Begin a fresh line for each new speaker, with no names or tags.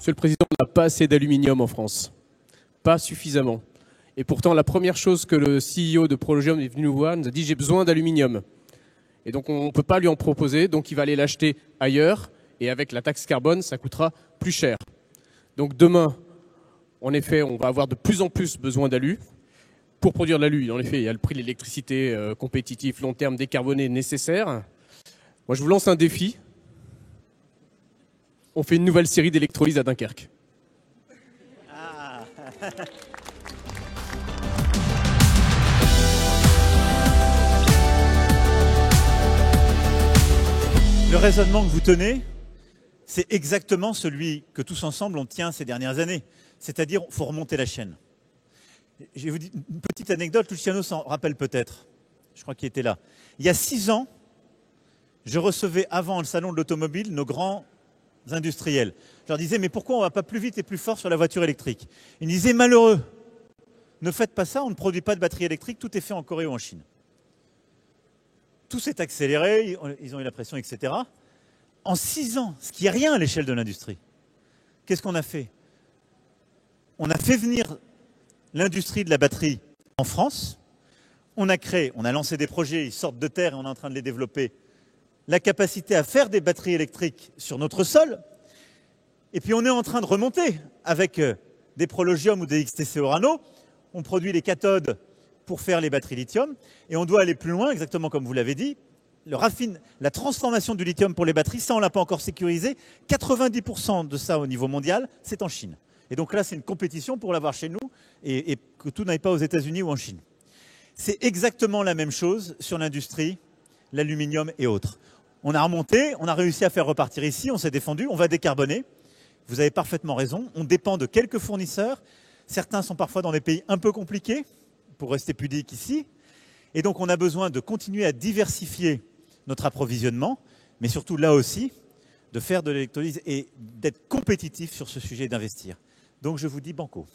Monsieur le Président, on n'a pas assez d'aluminium en France. Pas suffisamment. Et pourtant, la première chose que le CEO de Prologium est venu nous voir, nous a dit « j'ai besoin d'aluminium ». Et donc on ne peut pas lui en proposer, donc il va aller l'acheter ailleurs. Et avec la taxe carbone, ça coûtera plus cher. Donc demain, en effet, on va avoir de plus en plus besoin d'alu. Pour produire de l'alu, en effet, il y a le prix de l'électricité compétitif, long terme, décarboné, nécessaire. Moi, je vous lance un défi. On fait une nouvelle série d'électrolyse à Dunkerque.
Ah. Le raisonnement que vous tenez, c'est exactement celui que tous ensemble on tient ces dernières années. C'est-à-dire, il faut remonter la chaîne. Je vais vous dire une petite anecdote, Luciano s'en rappelle peut-être. Je crois qu'il était là. Il y a 6 ans, je recevais avant le salon de l'automobile nos grands industriels. Je leur disais, mais pourquoi on ne va pas plus vite et plus fort sur la voiture électrique? Ils me disaient, malheureux, ne faites pas ça, on ne produit pas de batterie électrique, tout est fait en Corée ou en Chine. Tout s'est accéléré, ils ont eu la pression, etc. En 6 ans, ce qui n'est rien à l'échelle de l'industrie, qu'est-ce qu'on a fait? On a fait venir l'industrie de la batterie en France. On a lancé des projets, ils sortent de terre et on est en train de les développer. La capacité à faire des batteries électriques sur notre sol. Et puis on est en train de remonter avec des Prologium ou des XTC Orano. On produit les cathodes pour faire les batteries lithium. Et on doit aller plus loin, exactement comme vous l'avez dit. La transformation du lithium pour les batteries, ça on ne l'a pas encore sécurisé. 90% de ça au niveau mondial, c'est en Chine. Et donc là, c'est une compétition pour l'avoir chez nous et que tout n'aille pas aux États-Unis ou en Chine. C'est exactement la même chose sur l'industrie, l'aluminium et autres. On a remonté, on a réussi à faire repartir ici, on s'est défendu, on va décarboner. Vous avez parfaitement raison, on dépend de quelques fournisseurs. Certains sont parfois dans des pays un peu compliqués, pour rester pudique ici. Et donc on a besoin de continuer à diversifier notre approvisionnement, mais surtout là aussi, de faire de l'électrolyse et d'être compétitif sur ce sujet et d'investir. Donc je vous dis banco.